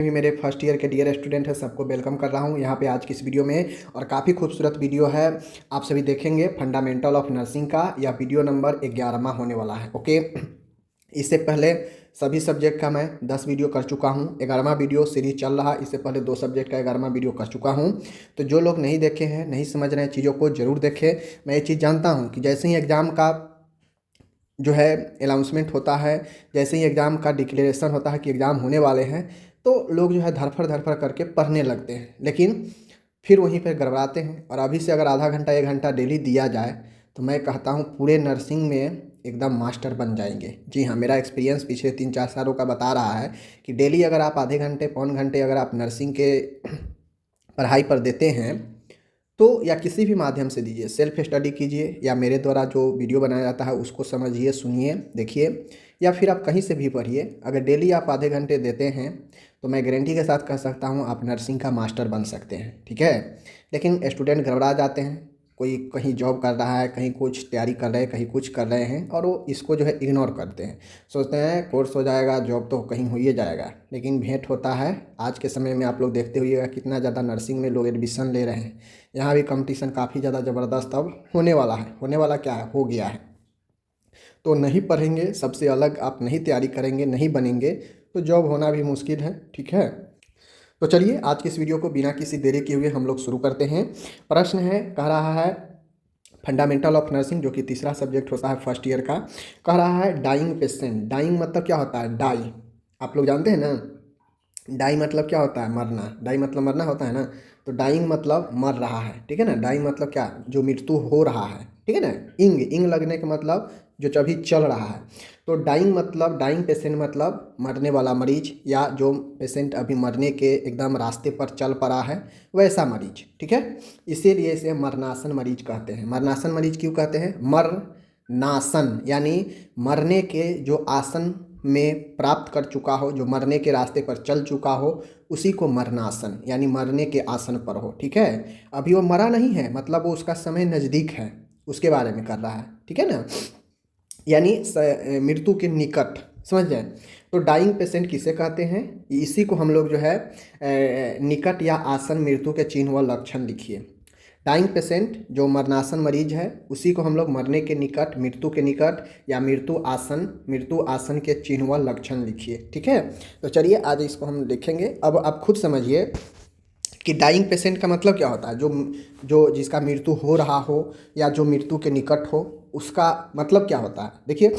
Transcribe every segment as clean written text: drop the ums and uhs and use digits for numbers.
भी मेरे first year के डियर स्टूडेंट है, सबको वेलकम कर रहा हूँ यहाँ पे आज की इस वीडियो में। और काफ़ी खूबसूरत वीडियो है, आप सभी देखेंगे। फंडामेंटल ऑफ नर्सिंग का यह वीडियो नंबर 11वां होने वाला है। ओके, इससे पहले सभी सब्जेक्ट का मैं 10 वीडियो कर चुका हूँ। 11वां वीडियो सीरीज चल रहा, इससे पहले 2 सब्जेक्ट का 11वां वीडियो कर चुका हूँ। तो जो लोग नहीं देखे हैं, नहीं समझ रहे हैं चीज़ों को, ज़रूर देखें। मैं ये चीज़ जानता हूँ कि जैसे ही एग्ज़ाम का जो है अनाउंसमेंट होता है, जैसे ही एग्ज़ाम का डिक्लेरेशन होता है कि एग्ज़ाम होने वाले हैं, तो लोग जो है धड़फड़ करके पढ़ने लगते हैं, लेकिन फिर वहीं पर गड़बड़ाते हैं। और अभी से अगर आधा घंटा 1 घंटा डेली दिया जाए तो मैं कहता हूँ पूरे नर्सिंग में एकदम मास्टर बन जाएंगे। जी हाँ, मेरा एक्सपीरियंस पिछले 3-4 सालों का बता रहा है कि डेली अगर आप आधे घंटे पौन घंटे अगर आप नर्सिंग के पढ़ाई पर देते हैं, तो या किसी भी माध्यम से दीजिए, सेल्फ स्टडी कीजिए या मेरे द्वारा जो वीडियो बनाया जाता है उसको समझिए, सुनिए, देखिए, या फिर आप कहीं से भी पढ़िए। अगर डेली आप आधे घंटे देते हैं तो मैं गारंटी के साथ कह सकता हूँ आप नर्सिंग का मास्टर बन सकते हैं। ठीक है, लेकिन स्टूडेंट गड़बड़ा जाते हैं, कोई कहीं जॉब कर रहा है, कहीं कुछ तैयारी कर रहे हैं, कहीं कुछ कर रहे हैं, और वो इसको जो है इग्नोर करते हैं। सोचते हैं कोर्स हो जाएगा, जॉब तो कहीं हो ही जाएगा, लेकिन भेंट होता है। आज के समय में आप लोग देखते हुए कितना ज़्यादा नर्सिंग में लोग एडमिशन ले रहे हैं। यहाँ भी कंपटीशन काफ़ी ज़्यादा ज़बरदस्त अब होने वाला है। होने वाला क्या है, हो गया है। तो नहीं पढ़ेंगे, सबसे अलग आप नहीं तैयारी करेंगे, नहीं बनेंगे, तो जॉब होना भी मुश्किल है। ठीक है, तो चलिए आज की इस वीडियो को बिना किसी देरी किए हुए हम लोग शुरू करते हैं। प्रश्न है, कह रहा है फंडामेंटल ऑफ नर्सिंग, जो कि तीसरा सब्जेक्ट होता है फर्स्ट ईयर का। कह रहा है डाइंग पेशेंट। डाइंग मतलब क्या होता है? डाई, आप लोग जानते हैं ना। डाई मतलब क्या होता है? मरना। डाई मतलब मरना होता है ना, तो डाइंग मतलब मर रहा है। ठीक है ना, डाइंग मतलब क्या? जो मृत्यु हो रहा है। ठीक है ना, इंग इंग लगने का मतलब जो अभी चल रहा है। तो डाइंग मतलब, डाइंग पेशेंट मतलब मरने वाला मरीज, या जो पेशेंट अभी मरने के एकदम रास्ते पर चल पड़ा है, वैसा मरीज। ठीक है, इसीलिए इसे मरनासन मरीज कहते हैं। मरनासन मरीज क्यों कहते हैं? मर नासन यानी मरने के जो आसन में प्राप्त कर चुका हो, जो मरने के रास्ते पर चल चुका हो, उसी को मरनासन यानी मरने के आसन पर हो। ठीक है, अभी वो मरा नहीं है, मतलब वो उसका समय नज़दीक है, उसके बारे में कर रहा है। ठीक है ना, यानी मृत्यु के निकट, समझ जाए। तो डाइंग पेशेंट किसे कहते हैं? इसी को हम लोग जो है निकट या आसन मृत्यु के चिन्ह व लक्षण लिखिए। डाइंग पेशेंट जो मरनासन मरीज है, उसी को हम लोग मरने के निकट, मृत्यु के निकट या मृत्यु आसन के चिन्ह व लक्षण लिखिए। ठीक है, तो चलिए आज इसको हम लिखेंगे। अब आप खुद समझिए कि डाइंग पेशेंट का मतलब क्या होता है। जो जो जिसका मृत्यु हो रहा हो या जो मृत्यु के निकट हो, उसका मतलब क्या होता है? देखिए,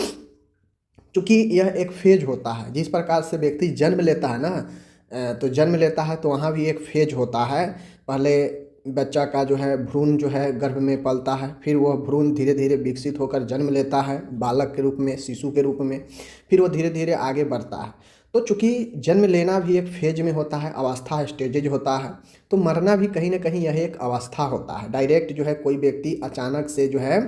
चूँकि यह एक फेज होता है, जिस प्रकार से व्यक्ति जन्म लेता है ना, तो जन्म लेता है तो वहाँ भी एक फेज होता है। पहले बच्चा का जो है भ्रूण जो है गर्भ में पलता है, फिर वह भ्रूण धीरे धीरे विकसित होकर जन्म लेता है बालक के रूप में, शिशु के रूप में, फिर वो धीरे धीरे आगे बढ़ता है। तो चूँकि जन्म लेना भी एक फेज में होता है, अवस्था स्टेजेज होता है, तो मरना भी कहीं ना कहीं यह एक अवस्था होता है। डायरेक्ट जो है कोई व्यक्ति अचानक से जो है,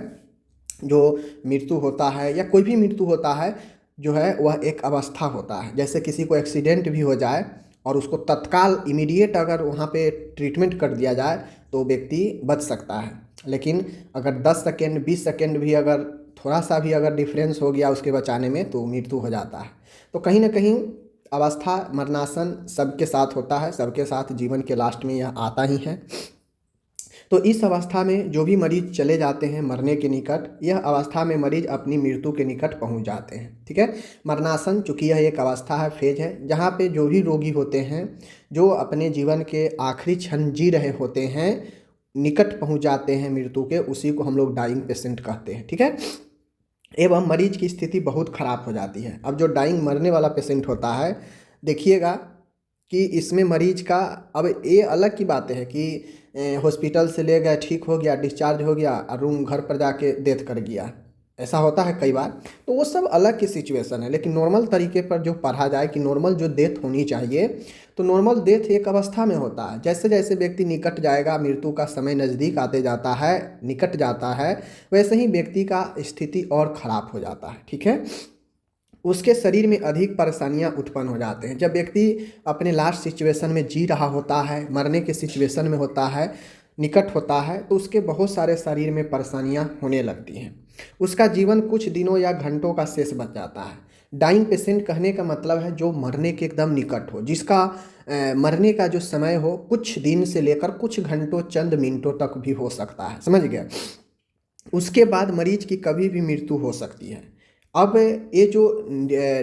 जो मृत्यु होता है या कोई भी मृत्यु होता है, जो है वह एक अवस्था होता है। जैसे किसी को एक्सीडेंट भी हो जाए और उसको तत्काल इमीडिएट अगर वहाँ पे ट्रीटमेंट कर दिया जाए तो व्यक्ति बच सकता है, लेकिन अगर 10 सेकेंड 20 सेकेंड भी अगर थोड़ा सा भी अगर डिफरेंस हो गया उसके बचाने में, तो मृत्यु हो जाता है। तो कहीं ना कहीं अवस्था मरनासन सबके साथ होता है, सबके साथ जीवन के लास्ट में यह आता ही है। तो इस अवस्था में जो भी मरीज चले जाते हैं मरने के निकट, यह अवस्था में मरीज अपनी मृत्यु के निकट पहुंच जाते हैं। ठीक है, मरनासन चूँकि यह एक अवस्था है, फेज है, जहाँ पे जो भी रोगी होते हैं, जो अपने जीवन के आखिरी क्षण जी रहे होते हैं, निकट पहुंच जाते हैं मृत्यु के, उसी को हम लोग डाइंग पेशेंट कहते हैं। ठीक है, एवं मरीज की स्थिति बहुत ख़राब हो जाती है। अब जो डाइंग मरने वाला पेशेंट होता है, देखिएगा कि इसमें मरीज का, अब ये अलग की बात है कि हॉस्पिटल से ले गए, ठीक हो गया, डिस्चार्ज हो गया, और रूम घर पर जाके डेथ कर गया, ऐसा होता है कई बार। तो वो सब अलग की सिचुएशन है, लेकिन नॉर्मल तरीके पर जो पढ़ा जाए कि नॉर्मल जो डेथ होनी चाहिए, तो नॉर्मल डेथ एक अवस्था में होता है। जैसे जैसे व्यक्ति निकट जाएगा, मृत्यु का समय नज़दीक आते जाता है, निकट जाता है, वैसे ही व्यक्ति का स्थिति और ख़राब हो जाता है। ठीक है, उसके शरीर में अधिक परेशानियां उत्पन्न हो जाते हैं। जब व्यक्ति अपने लास्ट सिचुएशन में जी रहा होता है, मरने के सिचुएशन में होता है, निकट होता है, तो उसके बहुत सारे शरीर में परेशानियां होने लगती हैं। उसका जीवन कुछ दिनों या घंटों का शेष बच जाता है। डाइंग पेशेंट कहने का मतलब है जो मरने के एकदम निकट हो, जिसका मरने का जो समय हो कुछ दिन से लेकर कुछ घंटों चंद मिनटों तक भी हो सकता है, समझ गया। उसके बाद मरीज की कभी भी मृत्यु हो सकती है। अब ये जो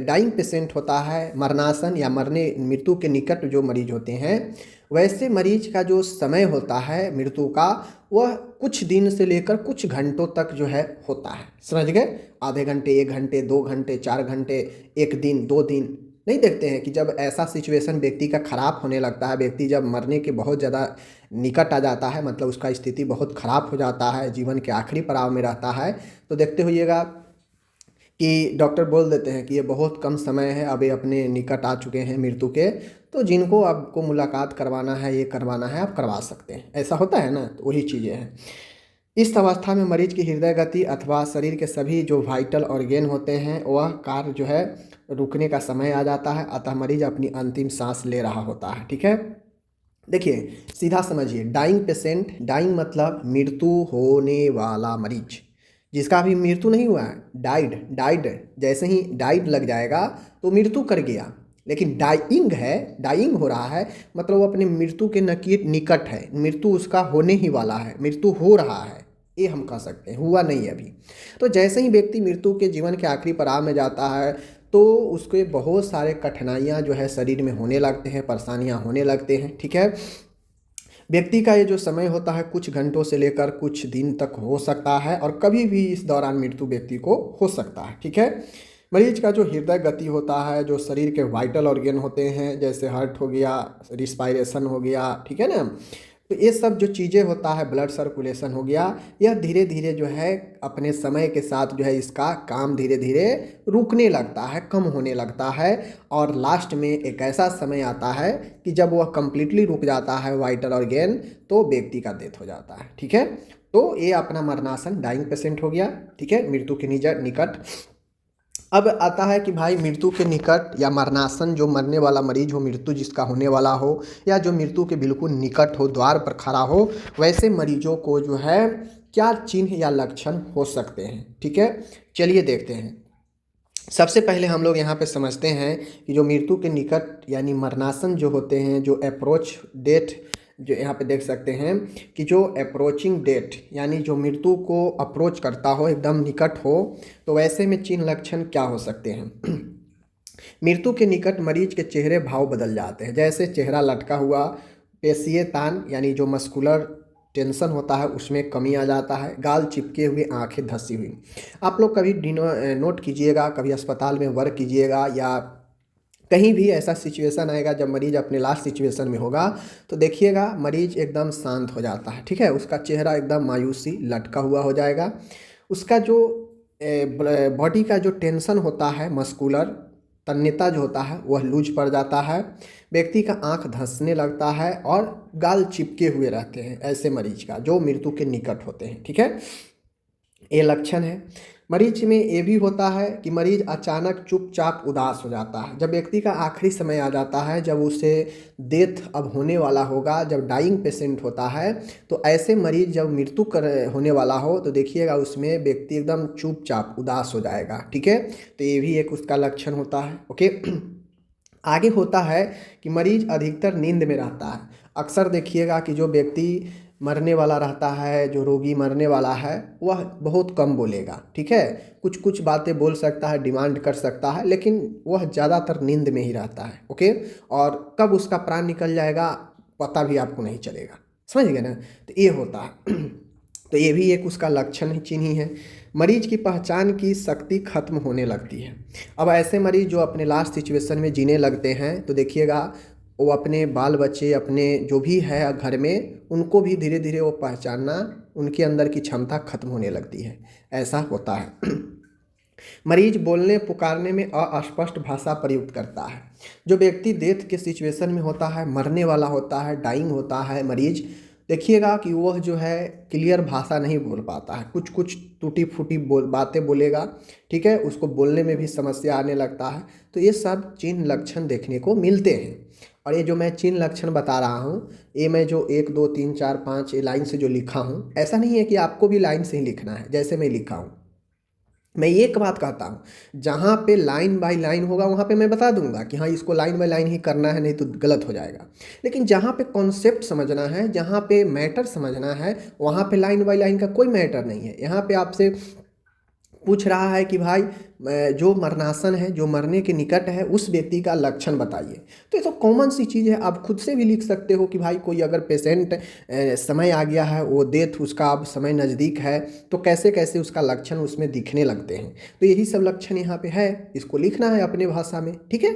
डाइंग पेशेंट होता है, मरणासन या मरने मृत्यु के निकट जो मरीज होते हैं, वैसे मरीज का जो समय होता है मृत्यु का, वह कुछ दिन से लेकर कुछ घंटों तक जो है होता है, समझ गए। आधे घंटे, 1 घंटे, 2 घंटे, 4 घंटे, 1 दिन, 2 दिन। नहीं देखते हैं कि जब ऐसा सिचुएशन व्यक्ति का खराब होने लगता है, व्यक्ति जब मरने के बहुत ज़्यादा निकट आ जाता है, मतलब उसका स्थिति बहुत खराब हो जाता है, जीवन के आखिरी पड़ाव में रहता है, तो देखते होइएगा कि डॉक्टर बोल देते हैं कि ये बहुत कम समय है, अब ये अपने निकट आ चुके हैं मृत्यु के, तो जिनको आपको मुलाकात करवाना है, ये करवाना है, आप करवा सकते हैं। ऐसा होता है ना, तो वही चीज़ें हैं। इस अवस्था में मरीज की हृदय गति अथवा शरीर के सभी जो वाइटल ऑर्गेन होते हैं वह कार्य जो है रुकने का समय आ जाता है, अतः मरीज अपनी अंतिम सांस ले रहा होता है, ठीक है। देखिए सीधा समझिए, डाइंग पेशेंट, डाइंग मतलब मृत्यु होने वाला मरीज, जिसका अभी मृत्यु नहीं हुआ है, डाइड, डाइड, जैसे ही डाइड लग जाएगा तो मृत्यु कर गया। लेकिन डाइंग है, डाइंग हो रहा है, मतलब वो अपने मृत्यु के निकट है, मृत्यु उसका होने ही वाला है, मृत्यु हो रहा है, ये हम कह सकते हैं, हुआ नहीं है अभी। तो जैसे ही व्यक्ति मृत्यु के जीवन के आखिरी पड़ाव में जाता है तो उसके बहुत सारे कठिनाइयाँ जो है शरीर में होने लगते हैं, परेशानियाँ होने लगते हैं, ठीक है। व्यक्ति का ये जो समय होता है कुछ घंटों से लेकर कुछ दिन तक हो सकता है, और कभी भी इस दौरान मृत्यु व्यक्ति को हो सकता है, ठीक है। मरीज का जो हृदय गति होता है, जो शरीर के वाइटल ऑर्गेन होते हैं, जैसे हार्ट हो गया, रिस्पायरेशन हो गया, ठीक है ना, तो ये सब जो चीज़ें होता है, ब्लड सर्कुलेशन हो गया, यह धीरे धीरे जो है अपने समय के साथ जो है इसका काम धीरे धीरे रुकने लगता है, कम होने लगता है, और लास्ट में एक ऐसा समय आता है कि जब वह कंप्लीटली रुक जाता है वाइटल ऑर्गेन, तो व्यक्ति का डेथ हो जाता है, ठीक है। तो ये अपना मरणासन डाइंग पेशेंट हो गया, ठीक है, मृत्यु के निकट। अब आता है कि भाई मृत्यु के निकट या मरणासन, जो मरने वाला मरीज हो, मृत्यु जिसका होने वाला हो, या जो मृत्यु के बिल्कुल निकट हो, द्वार पर खड़ा हो, वैसे मरीजों को जो है क्या चिन्ह या लक्षण हो सकते हैं, ठीक है। चलिए देखते हैं। सबसे पहले हम लोग यहाँ पे समझते हैं कि जो मृत्यु के निकट यानी मरणासन जो होते हैं, जो अप्रोच डेट, जो यहाँ पे देख सकते हैं कि जो अप्रोचिंग डेट यानी जो मृत्यु को अप्रोच करता हो, एकदम निकट हो, तो वैसे में चिन्ह लक्षण क्या हो सकते हैं। मृत्यु के निकट मरीज के चेहरे भाव बदल जाते हैं, जैसे चेहरा लटका हुआ, पेशीय तान यानी जो मस्कुलर टेंशन होता है उसमें कमी आ जाता है, गाल चिपके हुए, आंखें धंसी हुई। आप लोग कभी नोट कीजिएगा, कभी अस्पताल में वर्क कीजिएगा या कहीं भी ऐसा सिचुएशन आएगा जब मरीज अपने लास्ट सिचुएशन में होगा, तो देखिएगा मरीज एकदम शांत हो जाता है, ठीक है। उसका चेहरा एकदम मायूसी लटका हुआ हो जाएगा, उसका जो बॉडी का जो टेंशन होता है, मस्कुलर तन्यता जो होता है वह लूज पड़ जाता है, व्यक्ति का आंख धंसने लगता है और गाल चिपके हुए रहते हैं, ऐसे मरीज का जो मृत्यु के निकट होते हैं, ठीक है। ये लक्षण है। मरीज में ये भी होता है कि मरीज अचानक चुपचाप उदास हो जाता है, जब व्यक्ति का आखिरी समय आ जाता है, जब उसे डेथ अब होने वाला होगा, जब डाइंग पेशेंट होता है, तो ऐसे मरीज जब मृत्यु कर होने वाला हो तो देखिएगा उसमें व्यक्ति एकदम चुपचाप उदास हो जाएगा, ठीक है। तो ये भी एक उसका लक्षण होता है, ओके। आगे होता है कि मरीज अधिकतर नींद में रहता है। अक्सर देखिएगा कि जो व्यक्ति मरने वाला रहता है, जो रोगी मरने वाला है, वह बहुत कम बोलेगा, ठीक है। कुछ कुछ बातें बोल सकता है, डिमांड कर सकता है, लेकिन वह ज़्यादातर नींद में ही रहता है, ओके। और कब उसका प्राण निकल जाएगा पता भी आपको नहीं चलेगा, समझ गए ना। तो ये होता है। तो ये भी एक उसका लक्षण चिन्ह ही है। मरीज की पहचान की शक्ति खत्म होने लगती है। अब ऐसे मरीज जो अपने लास्ट सिचुएशन में जीने लगते हैं, तो देखिएगा वो अपने बाल बच्चे, अपने जो भी है घर में, उनको भी धीरे धीरे वो पहचानना, उनके अंदर की क्षमता खत्म होने लगती है, ऐसा होता है। मरीज बोलने पुकारने में अस्पष्ट भाषा प्रयुक्त करता है। जो व्यक्ति डेथ के सिचुएशन में होता है, मरने वाला होता है, डाइंग होता है मरीज, देखिएगा कि वह जो है क्लियर भाषा नहीं बोल पाता है, कुछ कुछ टूटी फूटी बातें बोलेगा, ठीक है। उसको बोलने में भी समस्या आने लगता है। तो ये सब चिन्ह लक्षण देखने को मिलते हैं। और ये जो मैं चिन्ह लक्षण बता रहा हूँ, ये मैं जो 1 2 3 4 5 ये लाइन से जो लिखा हूँ, ऐसा नहीं है कि आपको भी लाइन से ही लिखना है जैसे मैं लिखा हूँ, मैं ये एक बात कहता हूँ, जहाँ पे लाइन बाय लाइन होगा वहाँ पे मैं बता दूंगा कि हाँ इसको लाइन बाय लाइन ही करना है, नहीं तो गलत हो जाएगा। लेकिन जहाँ पे कॉन्सेप्ट समझना है, जहाँ पे मैटर समझना है, वहाँ पे लाइन बाय लाइन का कोई मैटर नहीं है। यहाँ पे आपसे पूछ रहा है कि भाई जो मरणासन है, जो मरने के निकट है, उस व्यक्ति का लक्षण बताइए। तो ये तो कॉमन सी चीज़ है, आप खुद से भी लिख सकते हो कि भाई कोई अगर पेशेंट समय आ गया है, वो डेथ उसका अब समय नज़दीक है, तो कैसे कैसे उसका लक्षण उसमें दिखने लगते हैं। तो यही सब लक्षण यहाँ पे है, इसको लिखना है अपने भाषा में, ठीक है।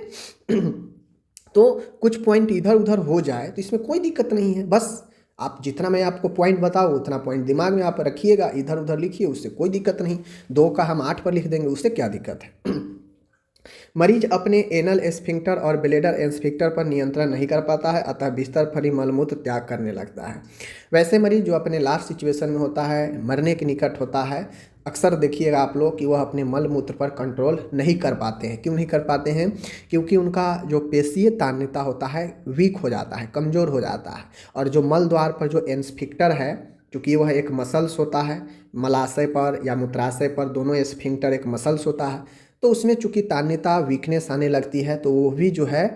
तो कुछ पॉइंट इधर उधर हो जाए तो इसमें कोई दिक्कत नहीं है, बस आप जितना मैं आपको पॉइंट बताऊँ उतना पॉइंट दिमाग में आप रखिएगा, इधर उधर लिखिए, उससे कोई दिक्कत नहीं। 2 का हम 8 पर लिख देंगे, उससे क्या दिक्कत है। मरीज अपने एनल एस्फिंक्टर और ब्लेडर एस्फिंक्टर पर नियंत्रण नहीं कर पाता है, अतः बिस्तर पर ही मलमूत्र त्याग करने लगता है। वैसे मरीज जो अपने लास्ट सिचुएशन में होता है, मरने के निकट होता है, अक्सर देखिएगा आप लोग कि वह अपने मल मूत्र पर कंट्रोल नहीं कर पाते हैं। क्यों नहीं कर पाते हैं? क्योंकि उनका जो पेशीय तान्यता होता है वीक हो जाता है, कमज़ोर हो जाता है। और जो मल द्वार पर जो एस्फिंक्टर है, क्योंकि वह एक मसल्स होता है, मलाशय पर या मूत्राशय पर दोनों एस्फिंक्टर एक मसल्स होता है, तो उसमें चूंकि तान्यता वीकनेस आने लगती है, तो वो भी जो है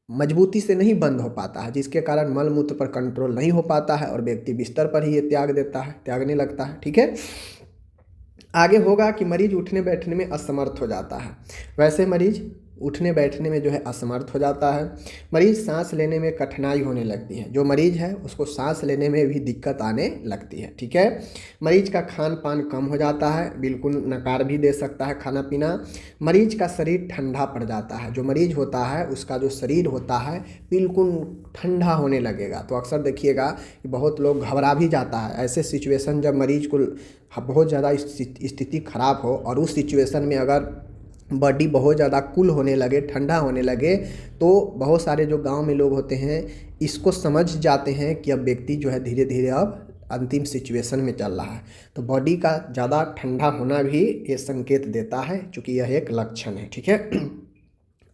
मजबूती से नहीं बंद हो पाता है, जिसके कारण मल मूत्र पर कंट्रोल नहीं हो पाता है और व्यक्ति बिस्तर पर ही ये त्याग देता है, त्यागने लगता है, ठीक है। आगे होगा कि मरीज उठने बैठने में असमर्थ हो जाता है। वैसे मरीज उठने बैठने में जो है असमर्थ हो जाता है। मरीज सांस लेने में कठिनाई होने लगती है, जो मरीज है उसको सांस लेने में भी दिक्कत आने लगती है, ठीक है। मरीज का खान पान कम हो जाता है, बिल्कुल नकार भी दे सकता है खाना पीना। मरीज का शरीर ठंडा पड़ जाता है, जो मरीज होता है उसका जो शरीर होता है बिल्कुल ठंडा होने लगेगा। तो अक्सर देखिएगा कि बहुत लोग घबरा भी जाता है। ऐसे सिचुएशन जब मरीज को बहुत ज़्यादा स्थिति खराब हो और उस सिचुएशन में अगर बॉडी बहुत ज़्यादा कूल होने लगे, ठंडा होने लगे, तो बहुत सारे जो गांव में लोग होते हैं इसको समझ जाते हैं कि अब व्यक्ति जो है धीरे धीरे अब अंतिम सिचुएशन में चल रहा है। तो बॉडी का ज़्यादा ठंडा होना भी ये संकेत देता है, क्योंकि यह एक लक्षण है, ठीक है।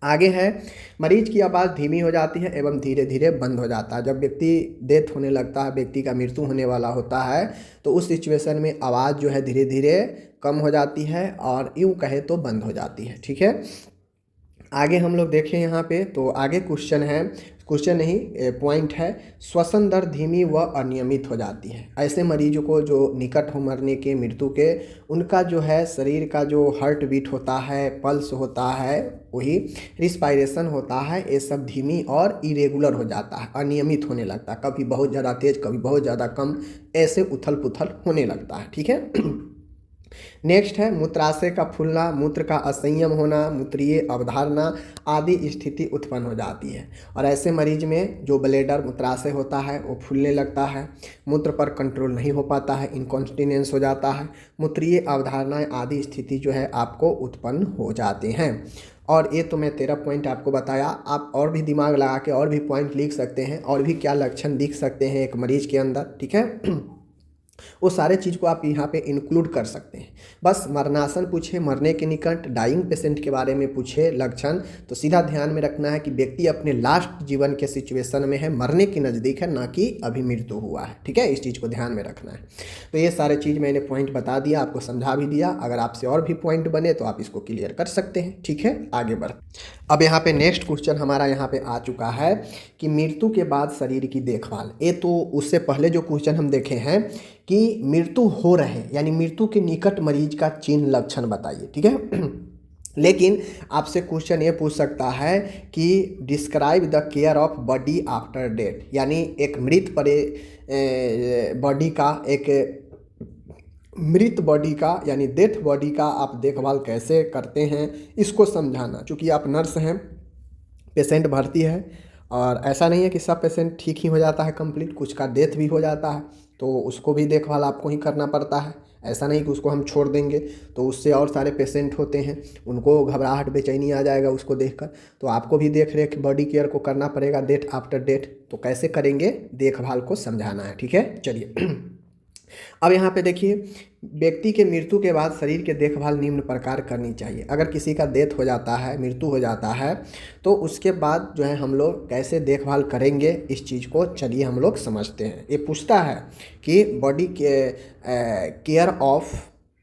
आगे है, मरीज की आवाज़ धीमी हो जाती है एवं धीरे धीरे बंद हो जाता है। जब व्यक्ति डेथ होने लगता है, व्यक्ति का मृत्यु होने वाला होता है, तो उस सिचुएशन में आवाज़ जो है धीरे धीरे कम हो जाती है और यूँ कहे तो बंद हो जाती है, ठीक है। आगे हम लोग देखें यहाँ पे, तो आगे क्वेश्चन है, क्वेश्चन नहीं पॉइंट है, श्वसन दर धीमी व अनियमित हो जाती है। ऐसे मरीजों को जो निकट हो मरने के, मृत्यु के, उनका जो है शरीर का जो हार्ट बीट होता है, पल्स होता है, वही रिस्पायरेशन होता है, ये सब धीमी और इरेगुलर हो जाता है, अनियमित होने लगता है। कभी बहुत ज़्यादा तेज, कभी बहुत ज़्यादा कम, ऐसे उथल पुथल होने लगता है, ठीक है। नेक्स्ट है, मूत्राशय का फूलना, मूत्र का असंयम होना, मूत्रीय अवधारणा आदि स्थिति उत्पन्न हो जाती है। और ऐसे मरीज में जो ब्लैडर मूत्राशय होता है वो फूलने लगता है, मूत्र पर कंट्रोल नहीं हो पाता है, इनकॉन्टिनेंस हो जाता है, मूत्रीय अवधारणाएं आदि स्थिति जो है आपको उत्पन्न हो जाते हैं। और ये तो मैं 13 पॉइंट आपको बताया, आप और भी दिमाग लगा के और भी पॉइंट लिख सकते हैं, और भी क्या लक्षण दिख सकते हैं एक मरीज के अंदर, ठीक है। वो सारे चीज़ को आप यहाँ पे इंक्लूड कर सकते हैं। बस मरणासन पूछे, मरने के निकट, डाइंग पेशेंट के बारे में पूछे लक्षण, तो सीधा ध्यान में रखना है कि व्यक्ति अपने लास्ट जीवन के सिचुएशन में है, मरने के नज़दीक है, ना कि अभी मृत्यु हुआ है, ठीक है। इस चीज़ को ध्यान में रखना है। तो ये सारे चीज़ मैंने पॉइंट बता दिया, आपको समझा भी दिया। अगर आपसे और भी पॉइंट बने तो आप इसको क्लियर कर सकते हैं, ठीक है। आगे बढ़, अब यहाँ पे नेक्स्ट क्वेश्चन हमारा यहाँ पे आ चुका है कि मृत्यु के बाद शरीर की देखभाल। ये तो उससे पहले जो क्वेश्चन हम देखे हैं कि मृत्यु हो रहे, यानी मृत्यु के निकट मरीज का चिन्ह लक्षण बताइए, ठीक है। लेकिन आपसे क्वेश्चन ये पूछ सकता है कि describe the care of body after death, यानी एक मृत पड़े बॉडी का, एक मृत बॉडी का यानी डेथ बॉडी का आप देखभाल कैसे करते हैं, इसको समझाना। चूँकि आप नर्स हैं, पेशेंट भर्ती है, और ऐसा नहीं है कि सब पेशेंट ठीक ही हो जाता है कंप्लीट, कुछ का डेथ भी हो जाता है, तो उसको भी देखभाल आपको ही करना पड़ता है। ऐसा नहीं कि उसको हम छोड़ देंगे तो उससे और सारे पेशेंट होते हैं, उनको घबराहट बेचैनी आ जाएगा उसको देखकर, तो आपको भी देख रेख बॉडी केयर को करना पड़ेगा डेथ आफ्टर डेथ। तो कैसे करेंगे, देखभाल को समझाना है, ठीक है। चलिए अब यहाँ पे देखिए, व्यक्ति के मृत्यु के बाद शरीर के देखभाल निम्न प्रकार करनी चाहिए। अगर किसी का डेथ हो जाता है, मृत्यु हो जाता है, तो उसके बाद जो है हम लोग कैसे देखभाल करेंगे, इस चीज़ को चलिए हम लोग समझते हैं। ये पूछता है कि बॉडी के care of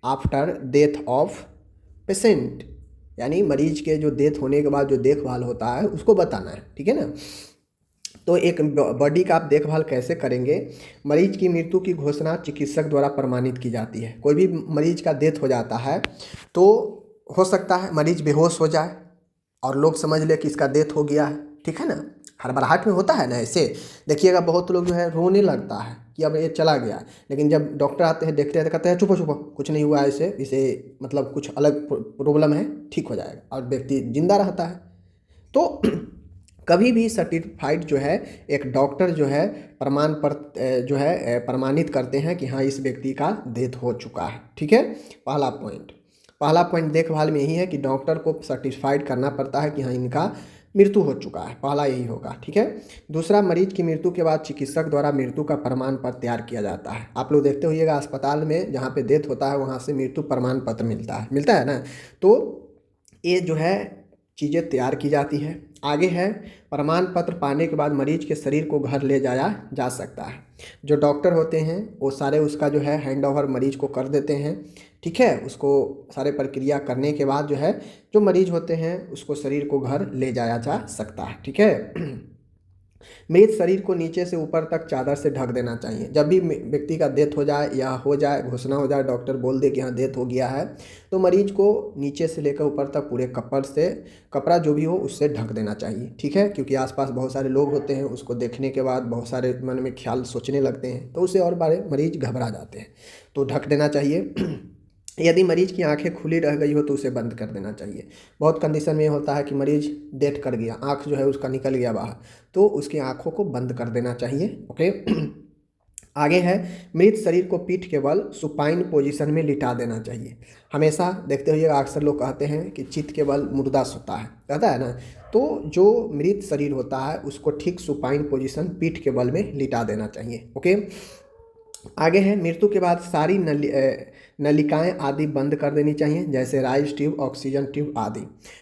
after death of patient यानी मरीज के जो डेथ होने के बाद जो देखभाल होता है उसको बताना है, ठीक है ना। तो एक बॉडी का आप देखभाल कैसे करेंगे। मरीज की मृत्यु की घोषणा चिकित्सक द्वारा प्रमाणित की जाती है। कोई भी मरीज का डेथ हो जाता है तो हो सकता है मरीज बेहोश हो जाए और लोग समझ ले कि इसका डेथ हो गया है, ठीक है ना। हड़बड़ाहट में होता है ना ऐसे। देखिएगा बहुत लोग जो है रोने लगता है कि अब ये चला गया, लेकिन जब डॉक्टर आते हैं देखते हैं तो कहते हैं चुपो चुपो कुछ नहीं हुआ, ऐसे इसे मतलब कुछ अलग प्रॉब्लम है, ठीक हो जाएगा, और व्यक्ति जिंदा रहता है। तो कभी भी सर्टिफाइड जो है एक डॉक्टर जो है प्रमाण पत्र जो है प्रमाणित करते हैं कि हाँ इस व्यक्ति का डेथ हो चुका है, ठीक है। पहला पॉइंट देखभाल में यही है कि डॉक्टर को सर्टिफाइड करना पड़ता है कि हाँ इनका मृत्यु हो चुका है, पहला यही होगा, ठीक है। दूसरा, मरीज की मृत्यु के बाद चिकित्सक द्वारा मृत्यु का प्रमाण पत्र तैयार किया जाता है। आप लोग देखते होइएगा अस्पताल में जहाँ पे डेथ होता है वहाँ से मृत्यु प्रमाण पत्र मिलता है ना। तो ये जो है चीज़ें तैयार की जाती है। आगे है, प्रमाण पत्र पाने के बाद मरीज के शरीर को घर ले जाया जा सकता है। जो डॉक्टर होते हैं वो सारे उसका जो है हैंड ओवर मरीज को कर देते हैं, ठीक है। उसको सारे प्रक्रिया करने के बाद जो है जो मरीज होते हैं उसको शरीर को घर ले जाया जा सकता है, ठीक है। मृत शरीर को नीचे से ऊपर तक चादर से ढक देना चाहिए। जब भी व्यक्ति का डेथ हो जाए या हो जाए, घोषणा हो जाए, डॉक्टर बोल दे कि हाँ डेथ हो गया है, तो मरीज को नीचे से लेकर ऊपर तक पूरे कपड़ा जो भी हो उससे ढक देना चाहिए, ठीक है। क्योंकि आसपास बहुत सारे लोग होते हैं, उसको देखने के बाद बहुत सारे मन में ख्याल सोचने लगते हैं, तो उससे और बारे मरीज घबरा जाते हैं, तो ढक देना चाहिए। यदि मरीज की आंखें खुली रह गई हो तो उसे बंद कर देना चाहिए। बहुत कंडीशन में होता है कि मरीज डेथ कर गया, आंख जो है उसका निकल गया बाहर, तो उसकी आंखों को बंद कर देना चाहिए, ओके। आगे है, मृत शरीर को पीठ के बल सुपाइन पोजीशन में लिटा देना चाहिए। हमेशा देखते होइएगा अक्सर लोग कहते हैं कि चित्त के बल मुर्दा सोता है, कहता है ना। तो जो मृत शरीर होता है उसको ठीक सुपाइन पोजीशन पीठ के बल में लिटा देना चाहिए, ओके। आगे है, मृत्यु के बाद सारी नलिकाएं आदि बंद कर देनी चाहिए, जैसे राइस ट्यूब, ऑक्सीजन ट्यूब आदि।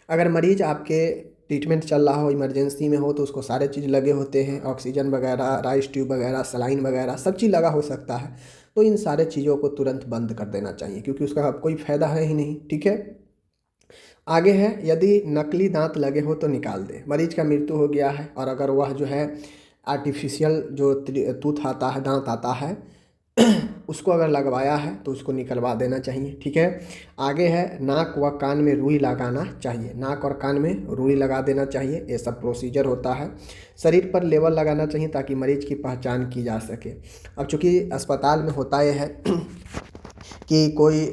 अगर मरीज आपके ट्रीटमेंट चल रहा हो, इमरजेंसी में हो, तो उसको सारे चीज़ लगे होते हैं, ऑक्सीजन वगैरह, राइस ट्यूब वगैरह, सलाइन वगैरह सब चीज़ लगा हो सकता है, तो इन सारे चीज़ों को तुरंत बंद कर देना चाहिए, क्योंकि उसका कोई फ़ायदा है ही नहीं, ठीक है। आगे है, यदि नकली दांत लगे हो तो निकाल दे। मरीज का मृत्यु हो गया है और अगर वह जो है आर्टिफिशियल जो टूथ आता है, दांत आता है उसको अगर लगवाया है तो उसको निकलवा देना चाहिए, ठीक है। आगे है, नाक व कान में रुई लगाना चाहिए। नाक और कान में रुई लगा देना चाहिए, ये सब प्रोसीजर होता है। शरीर पर लेबल लगाना चाहिए ताकि मरीज की पहचान की जा सके। अब चूँकि अस्पताल में होता यह है कि कोई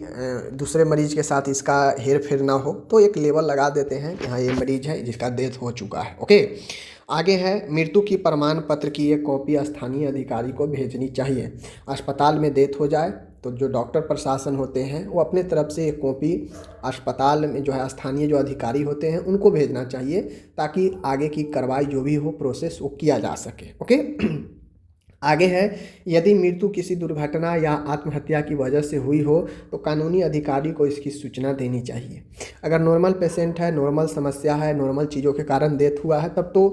दूसरे मरीज के साथ इसका हेर फेर ना हो, तो एक लेबल लगा देते हैं कि हाँ ये मरीज है जिसका डेथ हो चुका है, ओके। आगे है, मृत्यु की प्रमाण पत्र की एक कॉपी स्थानीय अधिकारी को भेजनी चाहिए। अस्पताल में डेथ हो जाए तो जो डॉक्टर प्रशासन होते हैं वो अपने तरफ से एक कॉपी अस्पताल में जो है स्थानीय जो अधिकारी होते हैं उनको भेजना चाहिए, ताकि आगे की कार्रवाई जो भी हो प्रोसेस वो किया जा सके, ओके। आगे है, यदि मृत्यु किसी दुर्घटना या आत्महत्या की वजह से हुई हो तो कानूनी अधिकारी को इसकी सूचना देनी चाहिए। अगर नॉर्मल पेशेंट है, नॉर्मल समस्या है, नॉर्मल चीज़ों के कारण डेथ हुआ है, तब तो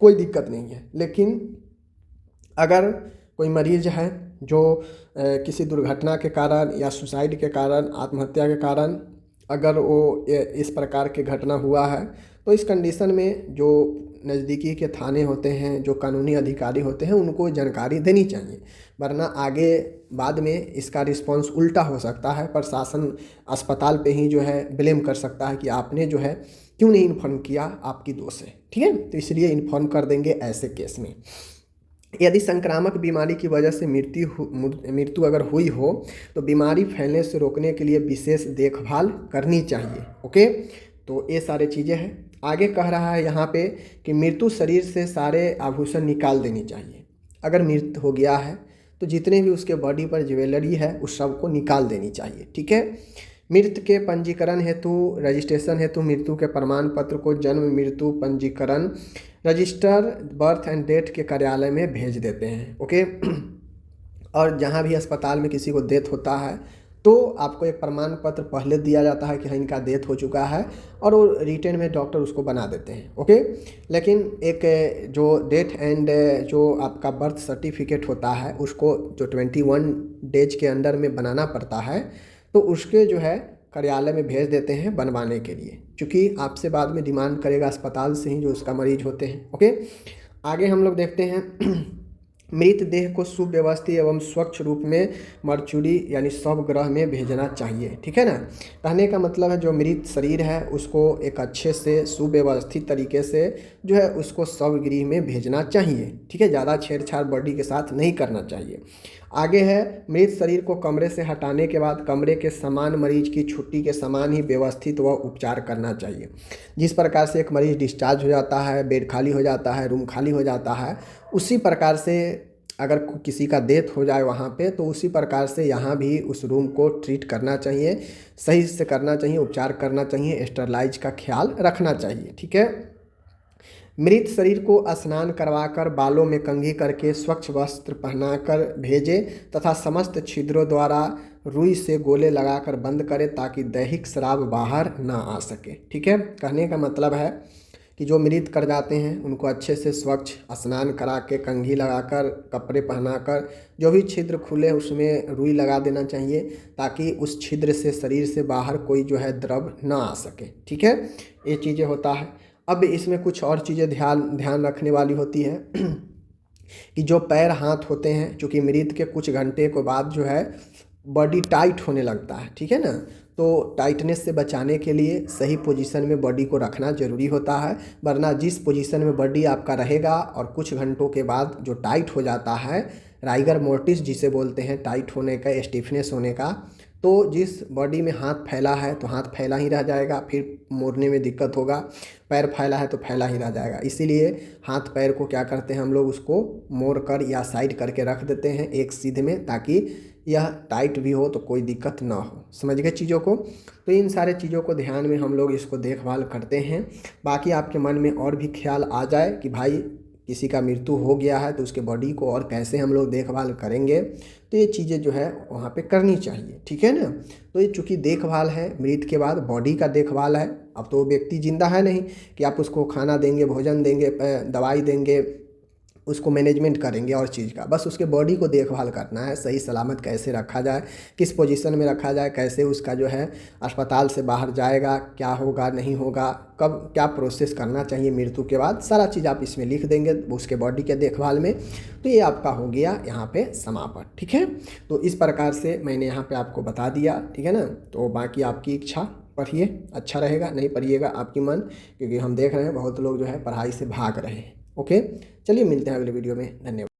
कोई दिक्कत नहीं है। लेकिन अगर कोई मरीज है जो किसी दुर्घटना के कारण या सुसाइड के कारण, आत्महत्या के कारण अगर वो इस प्रकार के घटना हुआ है, तो इस कंडीशन में जो नज़दीकी के थाने होते हैं, जो कानूनी अधिकारी होते हैं, उनको जानकारी देनी चाहिए, वरना आगे बाद में इसका रिस्पॉन्स उल्टा हो सकता है। प्रशासन अस्पताल पे ही जो है ब्लेम कर सकता है कि आपने जो है क्यों नहीं इन्फॉर्म किया, आपकी दोष है, ठीक है। तो इसलिए इन्फॉर्म कर देंगे ऐसे केस में। यदि संक्रामक बीमारी की वजह से मृत्यु अगर हुई हो तो बीमारी फैलने से रोकने के लिए विशेष देखभाल करनी चाहिए, ओके। तो ये सारे चीज़ें हैं। आगे कह रहा है यहाँ पे कि मृत्यु शरीर से सारे आभूषण निकाल देनी चाहिए। अगर मृत्यु हो गया है तो जितने भी उसके बॉडी पर ज्वेलरी है उस सब को निकाल देनी चाहिए, ठीक है। मृत्यु के पंजीकरण हेतु, रजिस्ट्रेशन हेतु मृत्यु के प्रमाण पत्र को जन्म मृत्यु पंजीकरण रजिस्टर बर्थ एंड डेथ के कार्यालय में भेज देते हैं, ओके। और जहाँ भी अस्पताल में किसी को डेथ होता है तो आपको एक प्रमाण पत्र पहले दिया जाता है कि हाँ इनका डेथ हो चुका है, और वो रिटर्न में डॉक्टर उसको बना देते हैं, ओके। लेकिन एक जो डेथ एंड जो आपका बर्थ सर्टिफिकेट होता है उसको जो 21 डेज के अंदर में बनाना पड़ता है, तो उसके जो है कार्यालय में भेज देते हैं बनवाने के लिए, क्योंकि आपसे बाद में डिमांड करेगा अस्पताल से ही जो उसका मरीज होते हैं। ओके, आगे हम लोग देखते हैं मृतदेह को सुव्यवस्थित एवं स्वच्छ रूप में मरचुरी यानी शवगृह में भेजना चाहिए। ठीक है ना, कहने का मतलब है जो मृत शरीर है उसको एक अच्छे से सुव्यवस्थित तरीके से जो है उसको शवगृह में भेजना चाहिए। ठीक है, ज़्यादा छेड़छाड़ बॉडी के साथ नहीं करना चाहिए। आगे है, मृत शरीर को कमरे से हटाने के बाद कमरे के समान मरीज की छुट्टी के समान ही व्यवस्थित व उपचार करना चाहिए। जिस प्रकार से एक मरीज डिस्चार्ज हो जाता है, बेड खाली हो जाता है, रूम खाली हो जाता है, उसी प्रकार से अगर किसी का डेथ हो जाए वहाँ पे तो उसी प्रकार से यहाँ भी उस रूम को ट्रीट करना चाहिए, सही से करना चाहिए, उपचार करना चाहिए, स्टरलाइज का ख्याल रखना चाहिए। ठीक है, मृत शरीर को स्नान करवाकर बालों में कंघी करके स्वच्छ वस्त्र पहनाकर भेजे तथा समस्त छिद्रों द्वारा रुई से गोले लगाकर बंद करें ताकि दैहिक स्राव बाहर ना आ सके। ठीक है, कहने का मतलब है कि जो मृत कर जाते हैं उनको अच्छे से स्वच्छ स्नान करा के कंघी लगाकर कपड़े पहनाकर जो भी छिद्र खुले उसमें रुई लगा देना चाहिए ताकि उस छिद्र से शरीर से बाहर कोई जो है द्रव ना आ सके। ठीक है, ये चीज़ें होता है। अब इसमें कुछ और चीज़ें ध्यान रखने वाली होती है कि जो पैर हाथ होते हैं, चूँकि मृत के कुछ घंटे के बाद जो है बॉडी टाइट होने लगता है। ठीक है ना, तो टाइटनेस से बचाने के लिए सही पोजीशन में बॉडी को रखना ज़रूरी होता है, वरना जिस पोजीशन में बॉडी आपका रहेगा और कुछ घंटों के बाद जो टाइट हो जाता है, राइगर मोर्टिस जिसे बोलते हैं टाइट होने का, स्टिफनेस होने का, तो जिस बॉडी में हाथ फैला है तो हाथ फैला ही रह जाएगा, फिर मोड़ने में दिक्कत होगा। पैर फैला है तो फैला ही रह जाएगा। इसीलिए हाथ पैर को क्या करते हैं हम लोग, उसको मोड़ कर या साइड करके रख देते हैं एक सीध में, ताकि यह टाइट भी हो तो कोई दिक्कत ना हो। समझ गए चीज़ों को? तो इन सारे चीज़ों को ध्यान में हम लोग इसको देखभाल करते हैं। बाकी आपके मन में और भी ख्याल आ जाए कि भाई किसी का मृत्यु हो गया है तो उसके बॉडी को और कैसे हम लोग देखभाल करेंगे, तो ये चीज़ें जो है वहाँ पे करनी चाहिए। ठीक है ना, तो ये चूँकि देखभाल है, मृत के बाद बॉडी का देखभाल है। अब तो वो व्यक्ति जिंदा है नहीं कि आप उसको खाना देंगे, भोजन देंगे, दवाई देंगे, उसको मैनेजमेंट करेंगे और चीज़ का, बस उसके बॉडी को देखभाल करना है, सही सलामत कैसे रखा जाए, किस पोजीशन में रखा जाए, कैसे उसका जो है अस्पताल से बाहर जाएगा, क्या होगा नहीं होगा, कब क्या प्रोसेस करना चाहिए मृत्यु के बाद, सारा चीज़ आप इसमें लिख देंगे उसके बॉडी के देखभाल में। तो ये आपका हो गया यहाँ पे समापन। ठीक है, तो इस प्रकार से मैंने यहाँ पे आपको बता दिया। ठीक है ना, तो बाकी आपकी इच्छा, पढ़िए, अच्छा रहेगा, नहीं पढ़िएगा आपकी मन, क्योंकि हम देख रहे हैं बहुत लोग जो है पढ़ाई से भाग रहे हैं। ओके, चलिए मिलते हैं अगले वीडियो में। धन्यवाद।